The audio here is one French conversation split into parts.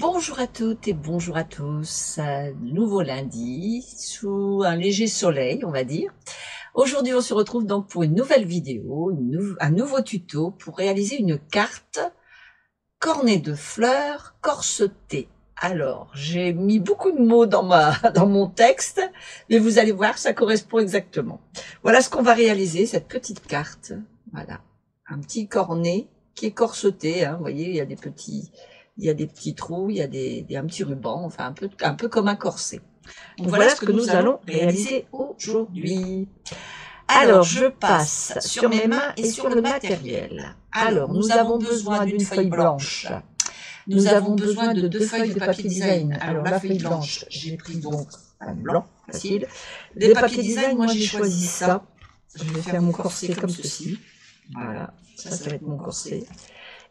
Bonjour à toutes et bonjour à tous, nouveau lundi, sous un léger soleil on va dire. Aujourd'hui on se retrouve donc pour une nouvelle vidéo, un nouveau tuto pour réaliser une carte cornée de fleurs corsetée. Alors j'ai mis beaucoup de mots dans mon texte, mais vous allez voir ça correspond exactement. Voilà ce qu'on va réaliser, cette petite carte, voilà, un petit cornet qui est corseté, hein, vous voyez il y a des petits trous, il y a un petit ruban, enfin un peu comme un corset. Donc voilà ce que nous allons réaliser aujourd'hui. Alors je passe sur mes mains et sur le matériel. Alors nous avons besoin d'une feuille blanche. Nous avons besoin de 2 feuilles de papier design. Alors la feuille blanche, j'ai pris donc un blanc, facile. Des papiers design, moi j'ai choisi ça. Je vais faire mon corset comme ceci. Voilà, ça va être mon corset.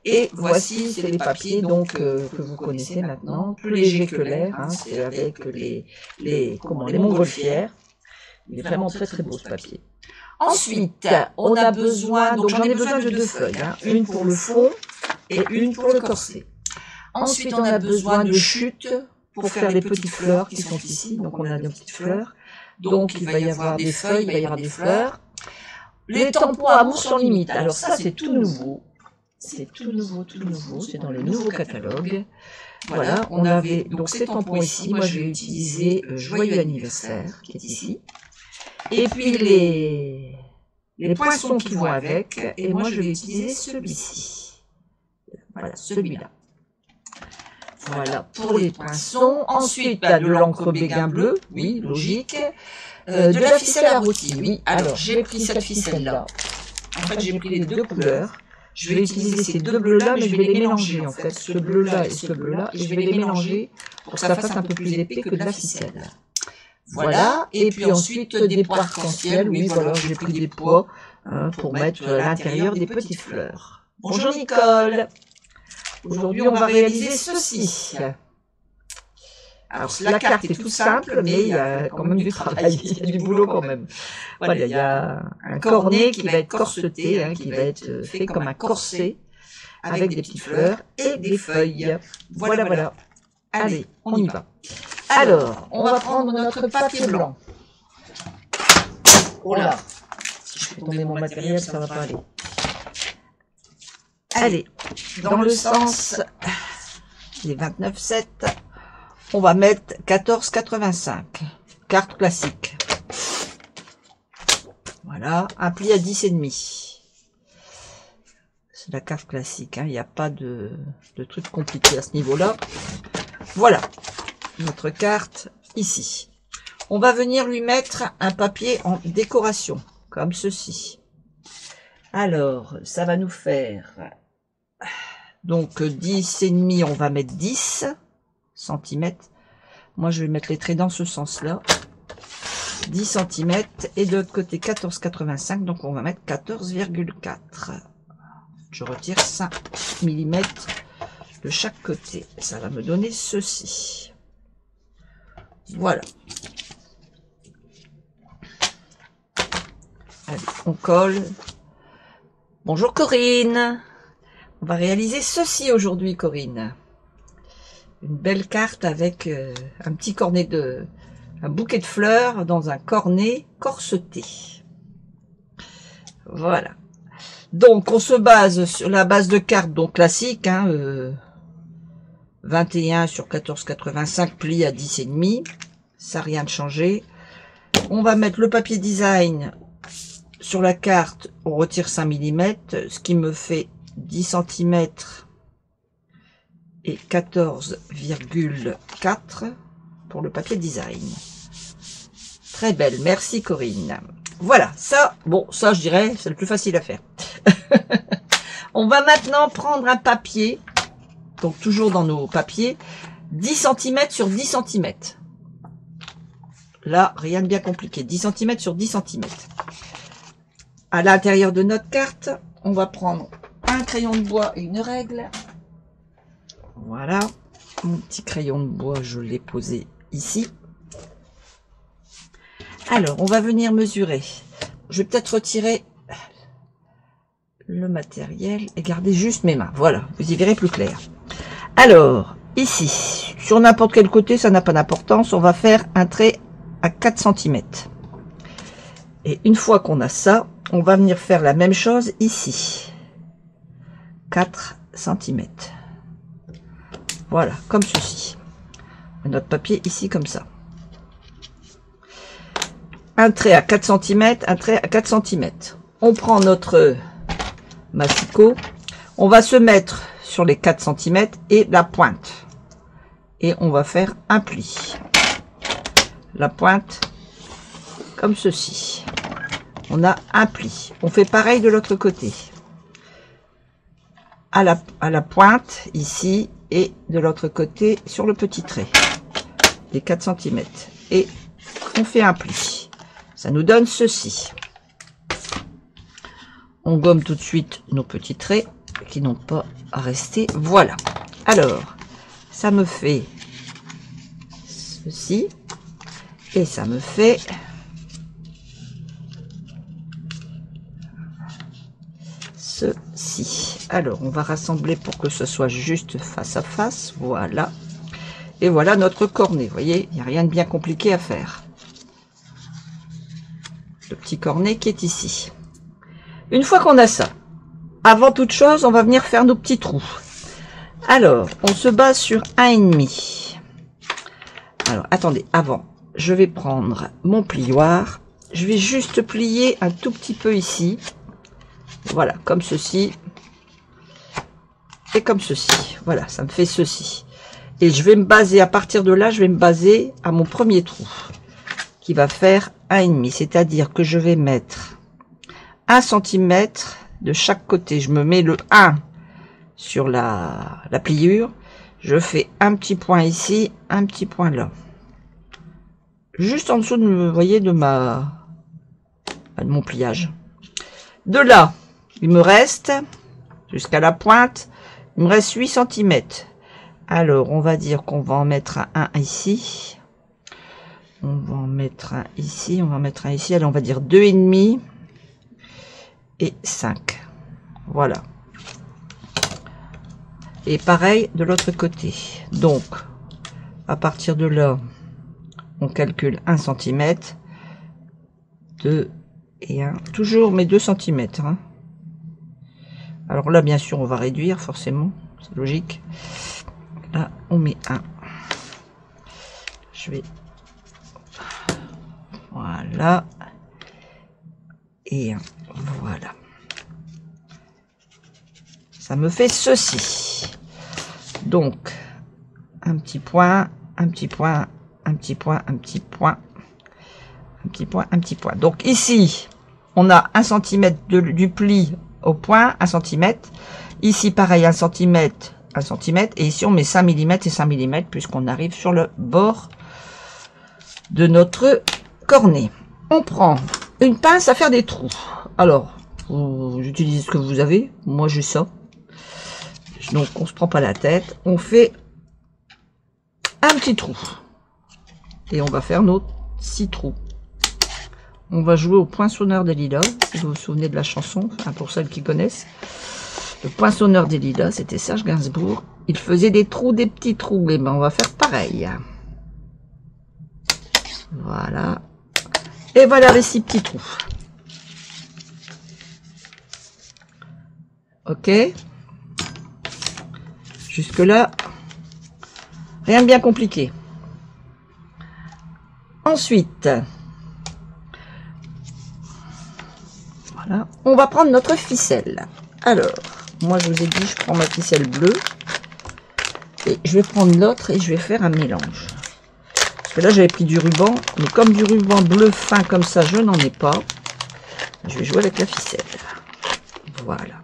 Et voici, c'est les papiers donc que vous connaissez maintenant, plus léger que l'air, hein, c'est avec les montgolfières. Il est vraiment très très beau ce papier. Ensuite, on a besoin, donc j'en ai besoin de 2 feuilles, hein, une pour le fond et une pour le corset. Ensuite, on a besoin de chutes pour faire les petites fleurs qui sont ici, donc on a des petites fleurs. Donc il va y avoir des feuilles, il va y avoir des fleurs. Les tampons à amour sans limite, alors ça c'est tout nouveau. C'est tout nouveau, c'est dans les nouveaux catalogues. Voilà, on avait donc ces tampons ici. Moi, je vais utiliser Joyeux anniversaire, qui est ici. Et puis les poinçons qui vont avec. Et moi, je vais utiliser celui-ci. Voilà, celui-là. Voilà, pour les poinçons. Ensuite, de l'encre béguin bleu, oui, logique. De la ficelle à rôti, oui. Alors, j'ai pris cette ficelle-là. En fait, j'ai pris les 2 couleurs. Je vais utiliser ces 2 bleus-là, mais je vais les mélanger, en fait, ce bleu-là et ce bleu-là, et je vais les mélanger pour que ça fasse un peu plus épais que de la ficelle. Voilà, et puis ensuite, des pois arc-en-ciel, oui, voilà, j'ai pris des pois pour mettre à l'intérieur des petites fleurs. Bonjour Nicole. Aujourd'hui, on va réaliser ceci. Alors, la carte est toute simple, mais il y a quand même du travail, il y a du boulot quand même. Voilà, il y a un cornet qui va être corseté, hein, qui va être fait comme un corset, avec des petites fleurs et des feuilles. Voilà, voilà. Allez, on y va. Alors, on va prendre notre papier blanc. Oh là, si je fais tomber mon matériel, ça va pas aller. Allez, dans le sens des 29,7. On va mettre 14,85. Carte classique. Voilà, un pli à 10,5. C'est la carte classique, hein. Il n'y a pas de truc compliqué à ce niveau-là. Voilà, notre carte ici. On va venir lui mettre un papier en décoration, comme ceci. Alors, ça va nous faire... Donc, 10,5, on va mettre 10 centimètres. Moi, je vais mettre les traits dans ce sens-là. 10 cm. Et de l'autre côté, 14,85. Donc, on va mettre 14,4. Je retire 5 mm de chaque côté. Ça va me donner ceci. Voilà. Allez, on colle. Bonjour Corinne. On va réaliser ceci aujourd'hui, Corinne. Une belle carte avec un petit cornet un bouquet de fleurs dans un cornet corseté. Voilà. Donc on se base sur la base de carte donc classique, hein, 21 sur 14,85 pli à 10,5. Ça rien de changé. On va mettre le papier design sur la carte. On retire 5 mm, ce qui me fait 10 cm. Et 14,4 pour le papier design. Très belle, merci Corinne. Voilà, ça, bon, ça je dirais, c'est le plus facile à faire. On va maintenant prendre un papier, donc toujours dans nos papiers, 10 cm sur 10 cm. Là, rien de bien compliqué, 10 cm sur 10 cm. À l'intérieur de notre carte, on va prendre un crayon de bois et une règle. Voilà, mon petit crayon de bois, je l'ai posé ici. Alors, on va venir mesurer. Je vais peut-être retirer le matériel et garder juste mes mains. Voilà, vous y verrez plus clair. Alors, ici, sur n'importe quel côté, ça n'a pas d'importance, on va faire un trait à 4 cm. Et une fois qu'on a ça, on va venir faire la même chose ici. 4 cm. Voilà, comme ceci. Notre papier ici, comme ça. Un trait à 4 cm, un trait à 4 cm. On prend notre massicot, on va se mettre sur les 4 cm et la pointe. Et on va faire un pli. La pointe, comme ceci. On a un pli. On fait pareil de l'autre côté. À la pointe, ici, et de l'autre côté, sur le petit trait. Les 4 cm. Et on fait un pli. Ça nous donne ceci. On gomme tout de suite nos petits traits qui n'ont pas à rester. Voilà. Alors, ça me fait ceci. Et ça me fait ceci. Alors, on va rassembler pour que ce soit juste face à face. Voilà. Et voilà notre cornet. Vous voyez, il n'y a rien de bien compliqué à faire. Le petit cornet qui est ici. Une fois qu'on a ça, avant toute chose, on va venir faire nos petits trous. Alors, on se base sur 1,5. Alors, attendez, avant, je vais prendre mon plioir. Je vais juste plier un tout petit peu ici. Voilà, comme ceci. Et comme ceci. Voilà, ça me fait ceci. Et je vais me baser, à partir de là, je vais me baser à mon premier trou. Qui va faire 1,5. C'est-à-dire que je vais mettre 1 cm de chaque côté. Je me mets le 1 sur la pliure. Je fais un petit point ici, un petit point là. Juste en dessous de, vous voyez, de mon pliage. De là, il me reste, jusqu'à la pointe, il me reste 8 cm. Alors, on va dire qu'on va en mettre un ici. On va en mettre un ici, on va en mettre un ici. Alors, on va dire 2,5 et 5. Voilà. Et pareil de l'autre côté. Donc, à partir de là, on calcule 1 cm, 2 et 1. Toujours mes 2 cm. Hein. Alors là, bien sûr, on va réduire, forcément. C'est logique. Là, on met 1. Je vais... Voilà. Et 1. Voilà. Ça me fait ceci. Donc, un petit point, un petit point, un petit point, un petit point, un petit point, un petit point. Donc ici, on a 1 cm du pli au point, 1 cm. Ici, pareil, 1 cm, 1 cm. Et ici, on met 5 mm et 5 mm puisqu'on arrive sur le bord de notre cornet. On prend une pince à faire des trous. Alors, j'utilise ce que vous avez. Moi, j'ai ça. Donc, on se prend pas la tête. On fait un petit trou. Et on va faire nos 6 trous. On va jouer au poinçonneur des lilas. Si vous vous souvenez de la chanson, enfin pour celles qui connaissent. Le poinçonneur des lilas, c'était Serge Gainsbourg. Il faisait des trous, des petits trous. Et ben, on va faire pareil. Voilà. Et voilà les 6 petits trous. Ok. Jusque là, rien de bien compliqué. Ensuite, voilà, on va prendre notre ficelle. Alors, moi je vous ai dit, je prends ma ficelle bleue et je vais prendre l'autre et je vais faire un mélange. Parce que là j'avais pris du ruban, mais comme du ruban bleu fin comme ça, je n'en ai pas. Je vais jouer avec la ficelle. Voilà.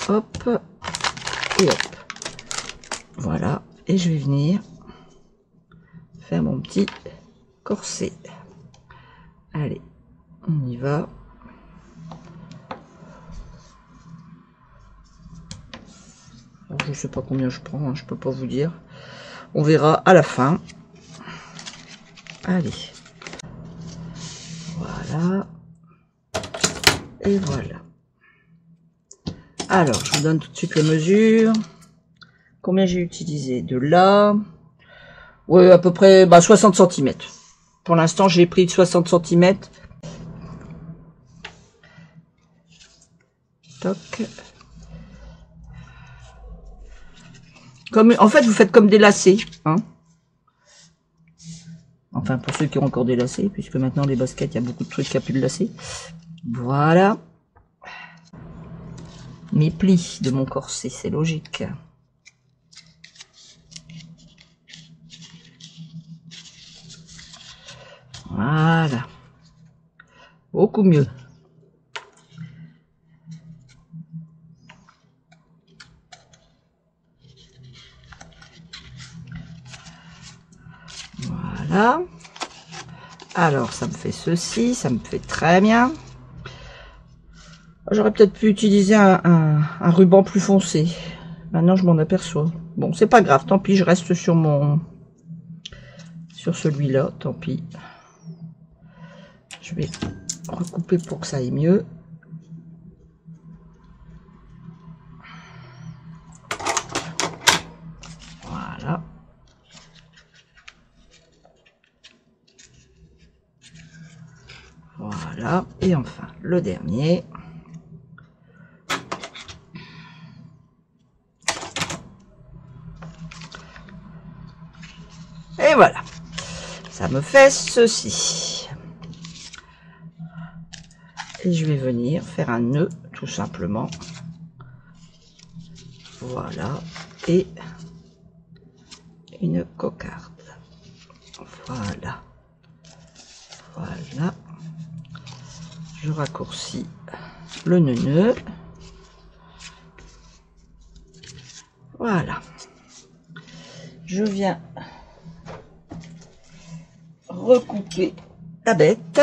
Hop et hop. Voilà. Et je vais venir faire mon petit corset. Allez, on y va. Alors, je sais pas combien je prends, hein, je peux pas vous dire. On verra à la fin. Allez. Voilà. Et voilà. Alors, je vous donne tout de suite les mesures. Combien j'ai utilisé? De là. Ouais, à peu près 60 cm. Pour l'instant, j'ai pris 60 cm. Toc. Comme, en fait, vous faites comme des lacets. Hein. Enfin, pour ceux qui ont encore des lacets, puisque maintenant les baskets, il y a beaucoup de trucs qui n'ont plus de lacets. Voilà. Mes plis de mon corset, c'est logique. Voilà. Beaucoup mieux. Voilà. Alors, ça me fait ceci, ça me fait très bien. J'aurais peut-être pu utiliser un ruban plus foncé. Maintenant, je m'en aperçois. Bon, c'est pas grave, tant pis, je reste sur celui-là, tant pis. Je vais recouper pour que ça aille mieux. Voilà. Voilà. Et enfin, le dernier. Et voilà. Ça me fait ceci. Et je vais venir faire un nœud, tout simplement. Voilà. Et une cocarde. Voilà. Voilà. Je raccourcis le nœud. Voilà. Je viens recouper la bête.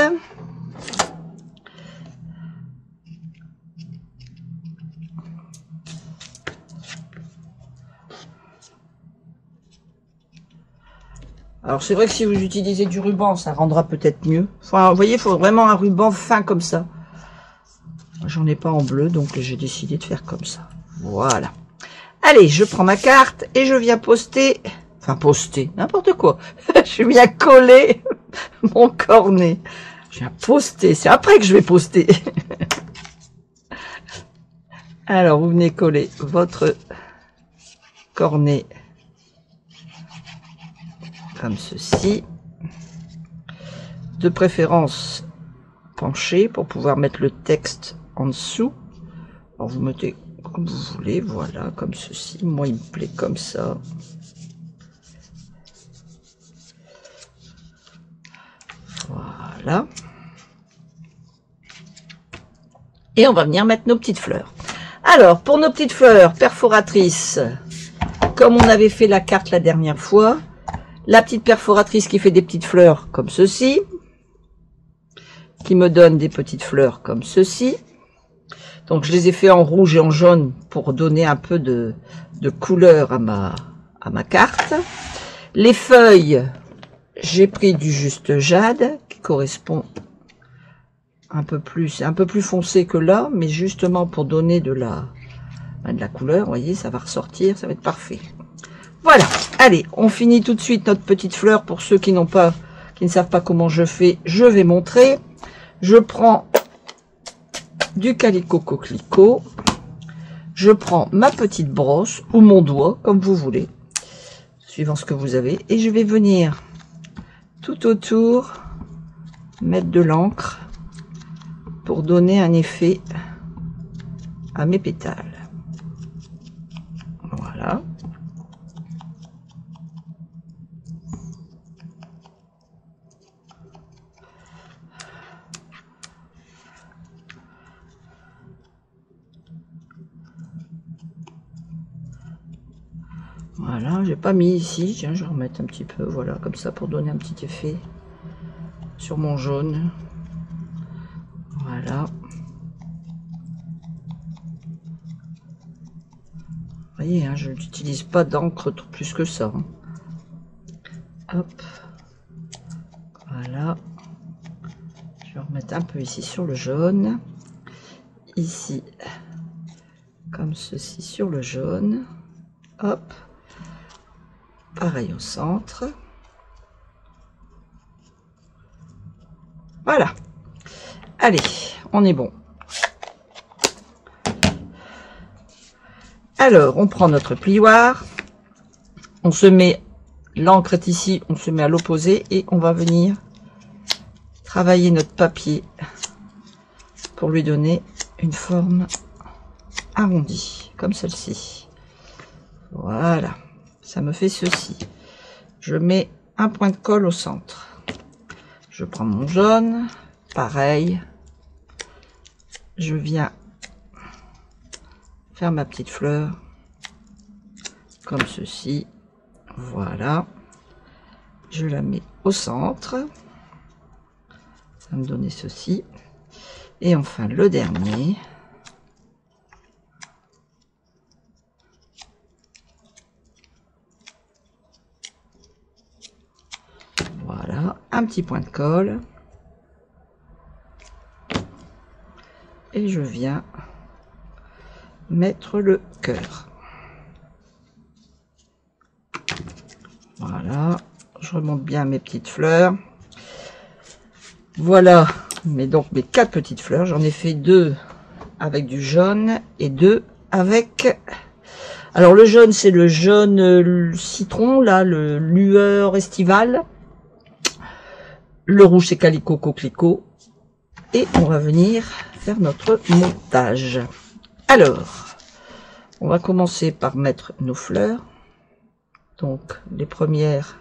Alors c'est vrai que si vous utilisez du ruban, ça rendra peut-être mieux. Enfin, vous voyez, il faut vraiment un ruban fin comme ça. J'en ai pas en bleu, donc j'ai décidé de faire comme ça. Voilà. Allez, je prends ma carte et je viens poster. Enfin, poster, n'importe quoi. Je viens coller mon cornet. Je viens poster. C'est après que je vais poster. Alors, vous venez coller votre cornet comme ceci. De préférence penché pour pouvoir mettre le texte en dessous. Alors, vous mettez comme vous voulez, voilà, comme ceci. Moi, il me plaît comme ça. Voilà. Et on va venir mettre nos petites fleurs. Alors, pour nos petites fleurs perforatrices, comme on avait fait la carte la dernière fois, la petite perforatrice qui fait des petites fleurs comme ceci, qui me donne des petites fleurs comme ceci. Donc, je les ai fait en rouge et en jaune pour donner un peu de couleur à ma carte. Les feuilles, j'ai pris du juste jade, qui correspond un peu plus foncé que là, mais justement pour donner de la couleur, vous voyez, ça va ressortir, ça va être parfait. Voilà, allez, on finit tout de suite notre petite fleur. Pour ceux qui ne savent pas comment je fais, je vais montrer. Je prends du Calico Coquelicot, je prends ma petite brosse ou mon doigt, comme vous voulez, suivant ce que vous avez, et je vais venir tout autour mettre de l'encre pour donner un effet à mes pétales. Voilà. Voilà, j'ai pas mis ici, tiens, je vais remettre un petit peu, voilà, comme ça pour donner un petit effet sur mon jaune. Voilà. Vous voyez, hein, je n'utilise pas d'encre plus que ça. Hein. Hop. Voilà. Je vais remettre un peu ici sur le jaune. Ici, comme ceci sur le jaune. Hop, pareil au centre. Voilà. Allez, on est bon. Alors, on prend notre plioir. On se met, l'encre est ici, on se met à l'opposé et on va venir travailler notre papier pour lui donner une forme arrondie, comme celle-ci. Voilà, ça me fait ceci. Je mets un point de colle au centre. Je prends mon jaune, pareil. Je viens faire ma petite fleur, comme ceci. Voilà. Je la mets au centre. Ça va me donner ceci. Et enfin, le dernier. Voilà, un petit point de colle. Et je viens mettre le cœur. Voilà, je remonte bien mes petites fleurs. Voilà, mais donc mes 4 petites fleurs. J'en ai fait 2 avec du jaune et 2 avec... Alors le jaune, c'est le jaune citron, là, le lueur estivale. Le rouge, c'est calicot coquelicot. Et on va venir faire notre montage. Alors, on va commencer par mettre nos fleurs. Donc, les premières,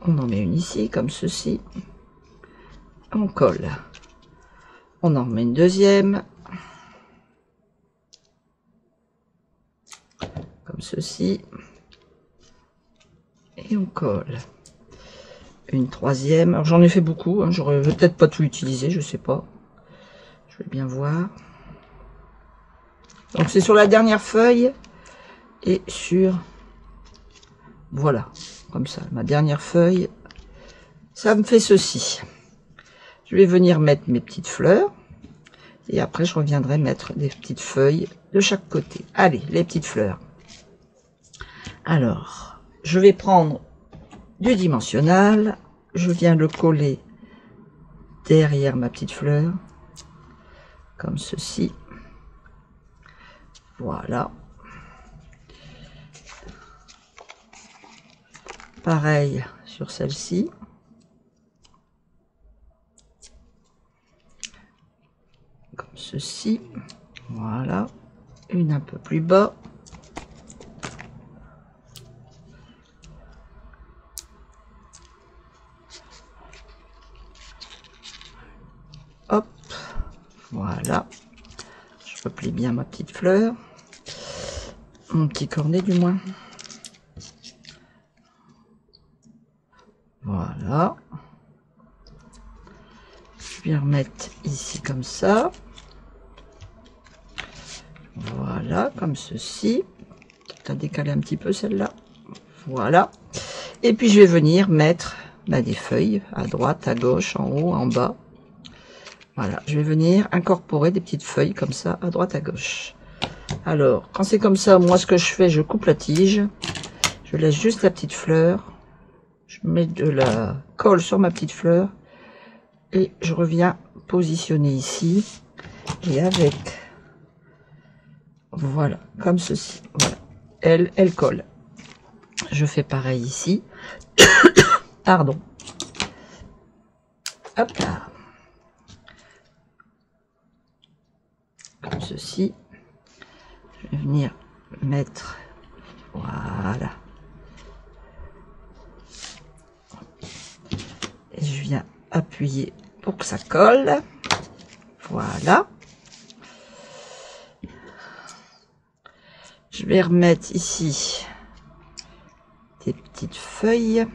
on en met une ici, comme ceci. On colle. On en remet une deuxième. Comme ceci. Et on colle. Une troisième. Alors, j'en ai fait beaucoup. Hein, j'aurais peut-être pas tout utilisé, je sais pas. Je vais bien voir. Donc, c'est sur la dernière feuille. Et sur... Voilà. Comme ça. Ma dernière feuille. Ça me fait ceci. Je vais venir mettre mes petites fleurs. Et après, je reviendrai mettre des petites feuilles de chaque côté. Allez, les petites fleurs. Alors, je vais prendre du dimensionnel. Je viens le coller derrière ma petite fleur. Comme ceci. Voilà. Pareil sur celle-ci. Comme ceci. Voilà. Une un peu plus bas. Hop. Voilà. Je replie bien ma petite fleur. Mon petit cornet du moins. Voilà. Je viens remettre ici comme ça. Voilà, comme ceci. Tu as décalé un petit peu celle-là. Voilà. Et puis je vais venir mettre des feuilles à droite, à gauche, en haut, en bas. Voilà, je vais venir incorporer des petites feuilles comme ça, à droite, à gauche. Alors, quand c'est comme ça, moi ce que je fais, je coupe la tige. Je laisse juste la petite fleur. Je mets de la colle sur ma petite fleur. Et je reviens positionner ici. Et avec... Voilà, comme ceci. Voilà. Elle colle. Je fais pareil ici. Pardon. Hop là. Comme ceci. Je vais venir mettre... Voilà. Et je viens appuyer pour que ça colle. Voilà. Je vais remettre ici des petites feuilles.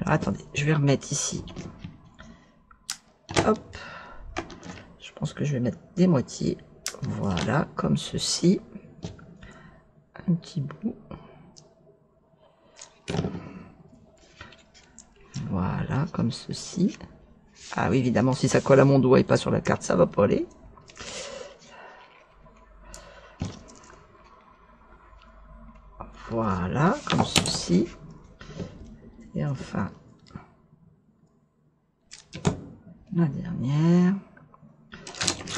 Alors attendez, je vais remettre ici. Hop. Je pense que je vais mettre des moitiés. Voilà, comme ceci. Un petit bout. Voilà, comme ceci. Ah oui, évidemment, si ça colle à mon doigt et pas sur la carte, ça va pas aller. Voilà, comme ceci. Et enfin, la dernière.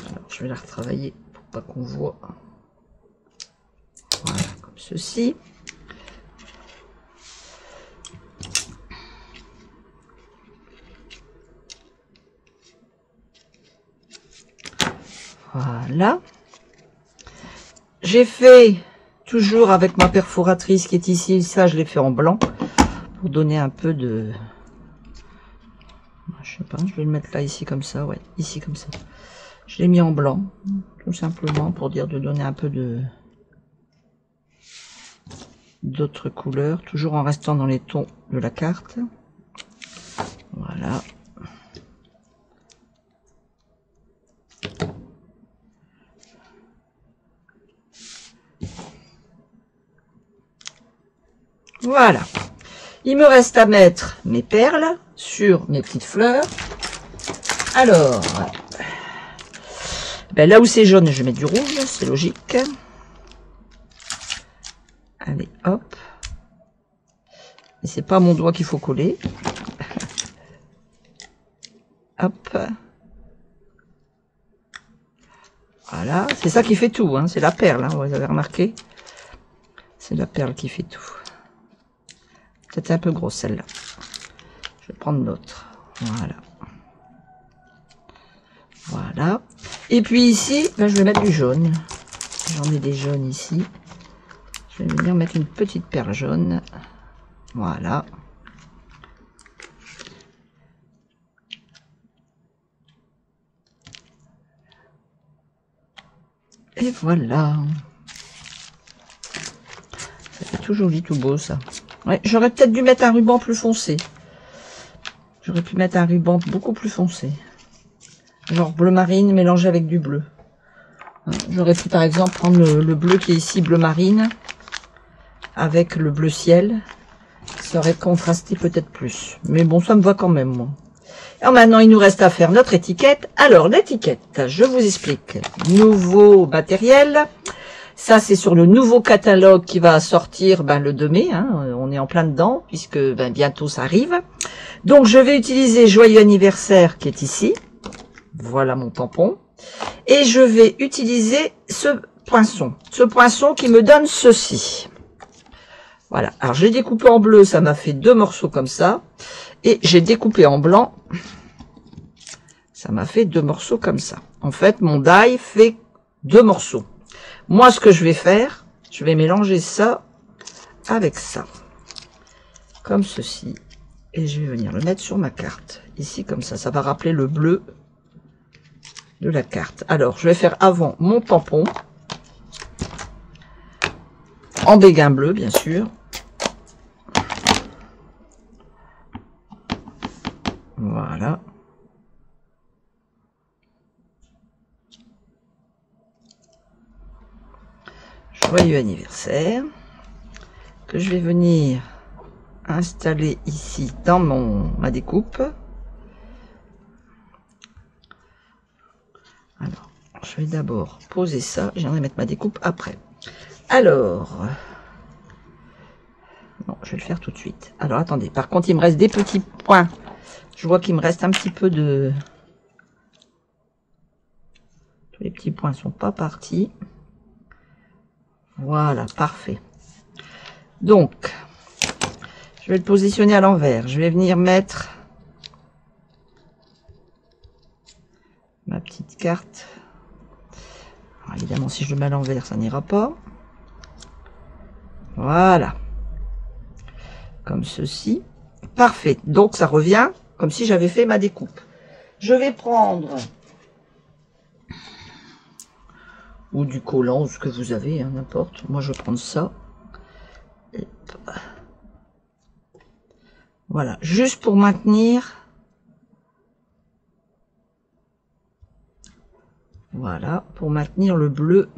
Alors, je vais la retravailler pour pas qu'on voit. Voilà, comme ceci. Voilà. J'ai fait toujours avec ma perforatrice qui est ici. Ça, je l'ai fait en blanc pour donner un peu de... Je sais pas, je vais le mettre là, ici, comme ça. Ouais, ici, comme ça. Je l'ai mis en blanc, tout simplement pour dire de donner un peu de... d'autres couleurs, toujours en restant dans les tons de la carte. Voilà. Voilà. Il me reste à mettre mes perles sur mes petites fleurs. Alors, ben là où c'est jaune, je mets du rouge, c'est logique. Allez, hop. Et c'est pas mon doigt qu'il faut coller. Hop. Voilà, c'est ça qui fait tout, hein. C'est la perle, hein, vous avez remarqué. C'est la perle qui fait tout. Peut-être un peu grosse celle-là. Je vais prendre l'autre. Voilà. Voilà. Et puis ici, ben, je vais mettre du jaune. J'en ai des jaunes ici. Je vais venir mettre une petite perle jaune. Voilà. Et voilà. Ça fait tout joli, tout beau, ça. Ouais, j'aurais peut-être dû mettre un ruban plus foncé. J'aurais pu mettre un ruban beaucoup plus foncé. Genre bleu marine mélangé avec du bleu. J'aurais pu par exemple prendre le bleu qui est ici, bleu marine, avec le bleu ciel. Ça aurait contrasté peut-être plus. Mais bon, ça me va quand même, moi. Alors maintenant, il nous reste à faire notre étiquette. Alors, l'étiquette, je vous explique. Nouveau matériel. Ça, c'est sur le nouveau catalogue qui va sortir le 2 mai. Hein. On est en plein dedans, puisque bientôt ça arrive. Donc, je vais utiliser Joyeux anniversaire qui est ici. Voilà mon tampon. Et je vais utiliser ce poinçon. Ce poinçon qui me donne ceci. Voilà. Alors, j'ai découpé en bleu, ça m'a fait 2 morceaux comme ça. Et j'ai découpé en blanc. Ça m'a fait 2 morceaux comme ça. En fait, mon die fait 2 morceaux. Moi, ce que je vais faire, je vais mélanger ça avec ça. Comme ceci. Et je vais venir le mettre sur ma carte. Ici, comme ça. Ça va rappeler le bleu de la carte. Alors, je vais faire avant mon tampon. En béguin bleu, bien sûr. Voilà. Joyeux anniversaire. Que je vais venir installer ici dans ma découpe. Alors, je vais d'abord poser ça. Je viendrai mettre ma découpe après. Alors, non, je vais le faire tout de suite. Alors, attendez. Par contre, il me reste des petits points. Je vois qu'il me reste un petit peu de... Tous les petits points sont pas partis. Voilà, parfait. Donc, je vais le positionner à l'envers. Je vais venir mettre ma petite carte. Alors, évidemment, si je le mets à l'envers, ça n'ira pas. Voilà. Comme ceci. Parfait. Donc, ça revient comme si j'avais fait ma découpe. Je vais prendre... ou du collant, ou ce que vous avez, hein, n'importe. Moi, je vais prendre ça. Voilà. Juste pour maintenir... Voilà. Pour maintenir le bleu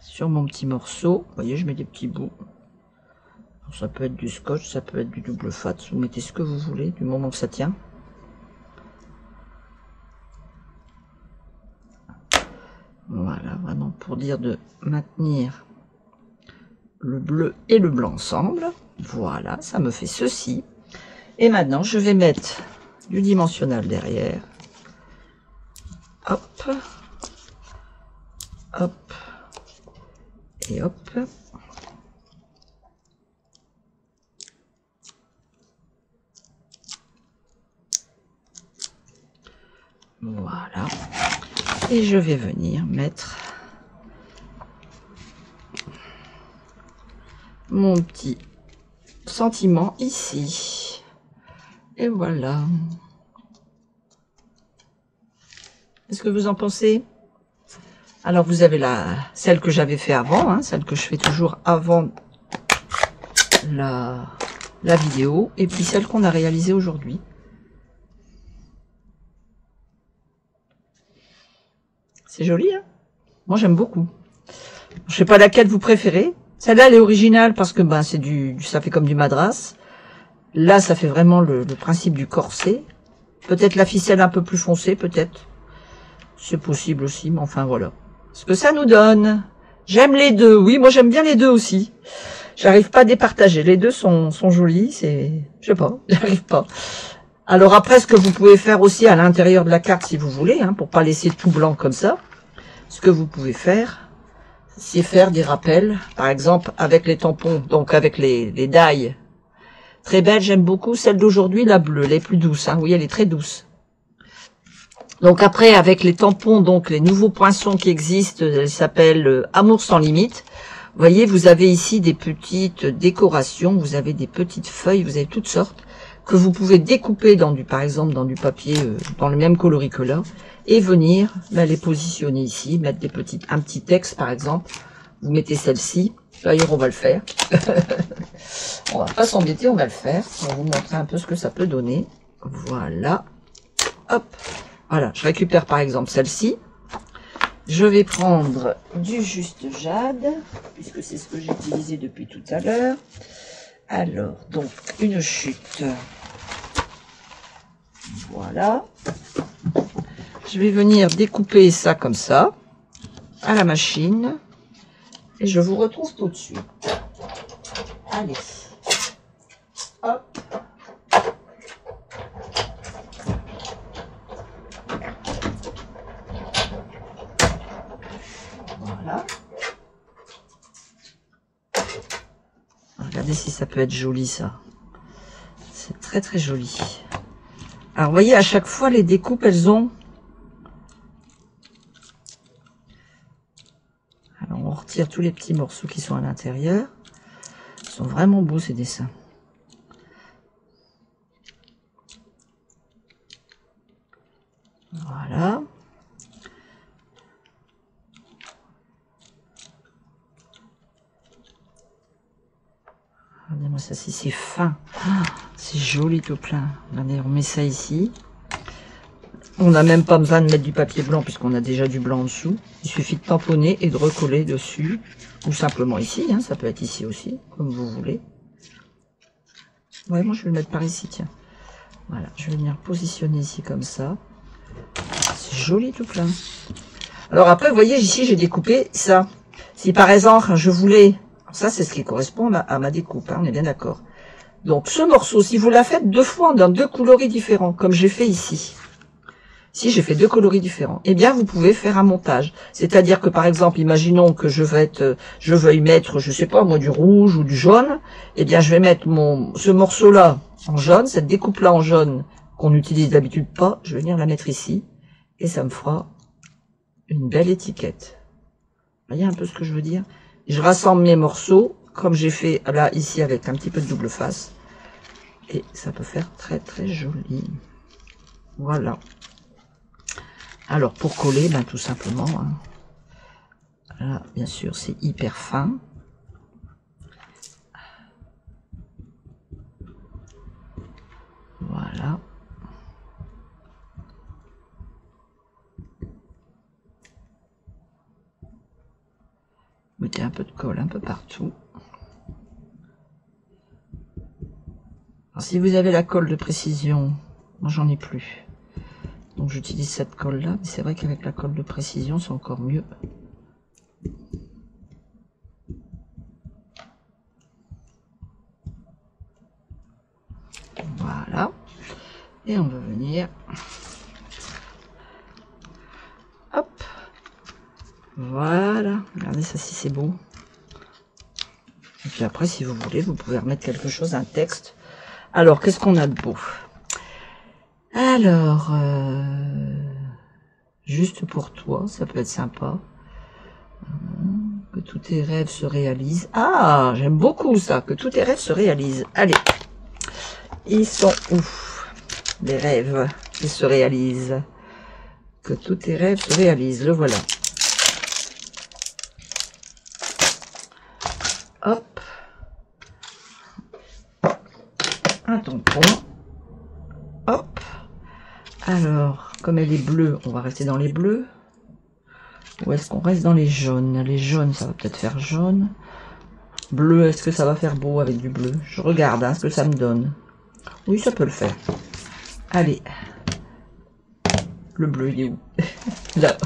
sur mon petit morceau. Vous voyez, je mets des petits bouts. Alors, ça peut être du scotch, ça peut être du double fat. Vous mettez ce que vous voulez, du moment que ça tient. Voilà, vraiment pour dire de maintenir le bleu et le blanc ensemble. Voilà, ça me fait ceci. Et maintenant, je vais mettre du dimensionnel derrière. Hop. Hop. Et hop. Voilà. Et je vais venir mettre mon petit sentiment ici. Et voilà. Qu'est-ce que vous en pensez? Alors vous avez celle que j'avais fait avant, hein, celle que je fais toujours avant la vidéo, et puis celle qu'on a réalisée aujourd'hui. C'est joli, hein? Moi j'aime beaucoup. Je sais pas laquelle vous préférez. Celle-là elle est originale parce que ben c'est ça fait comme du madras. Là ça fait vraiment le principe du corset. Peut-être la ficelle un peu plus foncée, peut-être. C'est possible aussi, mais enfin voilà. Ce que ça nous donne. J'aime les deux. Oui, moi j'aime bien les deux aussi. J'arrive pas à départager. Les deux sont jolis. Je sais pas, j'arrive pas. Alors après, ce que vous pouvez faire aussi à l'intérieur de la carte, si vous voulez, hein, pour pas laisser tout blanc comme ça, ce que vous pouvez faire, c'est faire des rappels, par exemple avec les tampons, donc avec les die. Très belle, j'aime beaucoup celle d'aujourd'hui, la bleue, elle est plus douce, hein, oui, elle est très douce. Donc après, avec les tampons, donc les nouveaux poinçons qui existent, elle s'appelle Amour sans limite. Vous voyez, vous avez ici des petites décorations, vous avez des petites feuilles, vous avez toutes sortes, que vous pouvez découper par exemple dans du papier, dans le même coloris que là, et venir les positionner ici, mettre un petit texte par exemple. Vous mettez celle-ci, d'ailleurs on va le faire. On va pas s'embêter, on va le faire. On va vous montrer un peu ce que ça peut donner. Voilà. Hop. Voilà, je récupère par exemple celle-ci. Je vais prendre du juste jade, puisque c'est ce que j'ai utilisé depuis tout à l'heure. Alors, donc, une chute. Voilà. Je vais venir découper ça comme ça, à la machine. Et je vous retrouve tout de suite. Allez. Hop. Voilà. Regardez si ça peut être joli, ça. C'est très très joli. Alors, vous voyez, à chaque fois, les découpes, elles ont... Alors, on retire tous les petits morceaux qui sont à l'intérieur. Ils sont vraiment beaux, ces dessins. Voilà. Regardez-moi ça, si c'est fin. Ah, c'est joli tout plein. Regardez, on met ça ici. On n'a même pas besoin de mettre du papier blanc puisqu'on a déjà du blanc en dessous. Il suffit de tamponner et de recoller dessus. Ou simplement ici, hein, ça peut être ici aussi, comme vous voulez. Ouais, moi je vais le mettre par ici, tiens. Voilà, je vais venir positionner ici comme ça. C'est joli tout plein. Alors après, vous voyez, ici j'ai découpé ça. Si par exemple, je voulais... Ça, c'est ce qui correspond à ma découpe, hein, on est bien d'accord. Donc ce morceau, si vous la faites deux fois dans deux coloris différents, comme j'ai fait ici. Si j'ai fait deux coloris différents, eh bien vous pouvez faire un montage. C'est-à-dire que par exemple, imaginons que je veuille mettre, je sais pas moi, du rouge ou du jaune, eh bien je vais mettre ce morceau-là en jaune, cette découpe-là en jaune qu'on n'utilise d'habitude pas, je vais venir la mettre ici et ça me fera une belle étiquette. Vous voyez un peu ce que je veux dire? Je rassemble mes morceaux comme j'ai fait là ici avec un petit peu de double face et ça peut faire très très joli. Voilà. Alors pour coller, ben tout simplement, hein. Là bien sûr c'est hyper fin. Voilà. Mettez un peu de colle un peu partout. Alors, si vous avez la colle de précision, moi j'en ai plus. Donc j'utilise cette colle là, mais c'est vrai qu'avec la colle de précision c'est encore mieux. Et on va venir, hop, voilà, regardez ça si c'est beau. Et puis après, si vous voulez, vous pouvez remettre quelque chose, un texte. Alors, qu'est-ce qu'on a de beau? Alors, juste pour toi, ça peut être sympa. Que tous tes rêves se réalisent. Ah, j'aime beaucoup ça, que tous tes rêves se réalisent. Allez, ils sont où? Les rêves qui se réalisent. Que tous tes rêves se réalisent, le voilà. Hop. Un tampon. Hop. Alors, comme elle est bleue, on va rester dans les bleus. Ou est-ce qu'on reste dans les jaunes? Les jaunes, ça va peut-être faire jaune. Bleu, est-ce que ça va faire beau avec du bleu? Je regarde hein, ce que ça me donne. Oui, ça peut le faire. Allez. Le bleu, il est où? Là.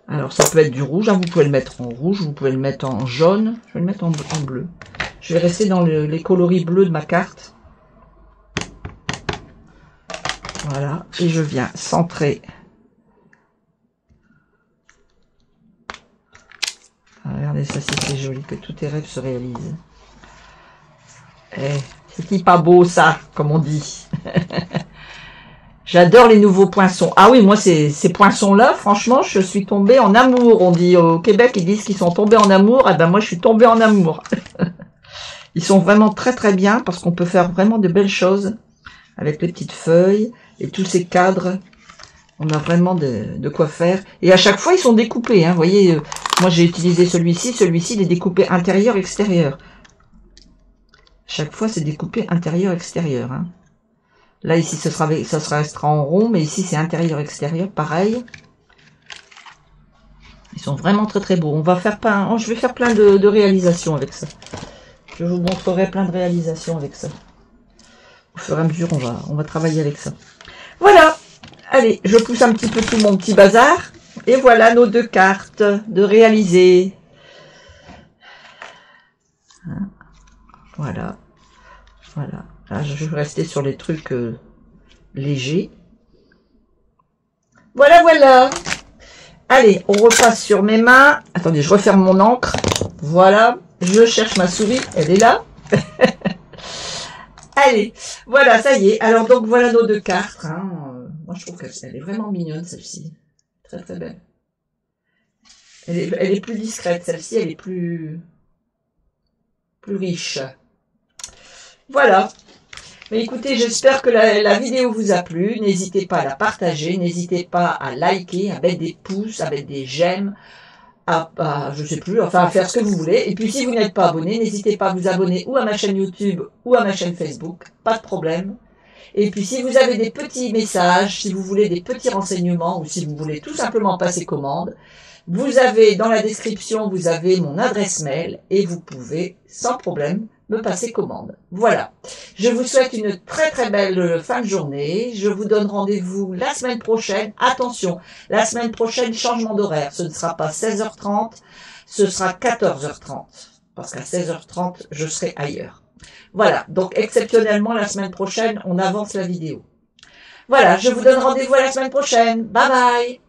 Alors, ça peut être du rouge. Hein, vous pouvez le mettre en rouge, vous pouvez le mettre en jaune. Je vais le mettre en bleu. Je vais rester dans les coloris bleus de ma carte. Voilà. Et je viens centrer. Regardez ça, c'est joli, que tous tes rêves se réalisent. Eh, c'est pas beau ça, comme on dit. J'adore les nouveaux poinçons. Ah oui, moi, ces poinçons-là, franchement, je suis tombée en amour. On dit au Québec, ils disent qu'ils sont tombés en amour. Eh ben moi, je suis tombée en amour. Ils sont vraiment très très bien parce qu'on peut faire vraiment de belles choses avec les petites feuilles et tous ces cadres. On a vraiment de quoi faire. Et à chaque fois, ils sont découpés. Hein. Vous voyez, moi, j'ai utilisé celui-ci. Celui-ci, il est découpé intérieur-extérieur. Chaque fois, c'est découpé intérieur-extérieur. Hein. Là, ici, ça restera en rond, mais ici, c'est intérieur-extérieur, pareil. Ils sont vraiment très très beaux. On va faire plein, je vais faire plein de réalisations avec ça. Je vous montrerai plein de réalisations avec ça. Au fur et à mesure, on va travailler avec ça. Voilà. Allez, je pousse un petit peu tout mon petit bazar. Et voilà nos deux cartes de réaliser. Hein, voilà. Voilà. Là, je vais rester sur les trucs légers. Voilà, voilà. Allez, on repasse sur mes mains. Attendez, je referme mon encre. Voilà. Je cherche ma souris. Elle est là. Allez, voilà, ça y est. Alors, donc, voilà nos deux cartes. Hein. Moi, je trouve qu'elle est vraiment mignonne, celle-ci. Très, très belle. Elle est plus discrète. Celle-ci, elle est plus riche. Voilà. Mais écoutez, j'espère que la vidéo vous a plu. N'hésitez pas à la partager. N'hésitez pas à liker, à mettre des pouces, à mettre des j'aime, je sais plus, enfin à faire ce que vous voulez. Et puis si vous n'êtes pas abonné, n'hésitez pas à vous abonner ou à ma chaîne YouTube ou à ma chaîne Facebook. Pas de problème. Et puis si vous avez des petits messages, si vous voulez des petits renseignements ou si vous voulez tout simplement passer commande, vous avez dans la description, vous avez mon adresse mail et vous pouvez sans problème me passer commande. Voilà. Je vous souhaite une très très belle fin de journée. Je vous donne rendez-vous la semaine prochaine. Attention, la semaine prochaine, changement d'horaire. Ce ne sera pas 16h30, ce sera 14h30. Parce qu'à 16h30, je serai ailleurs. Voilà. Donc, exceptionnellement, la semaine prochaine, on avance la vidéo. Voilà. Je vous donne rendez-vous à la semaine prochaine. Bye bye.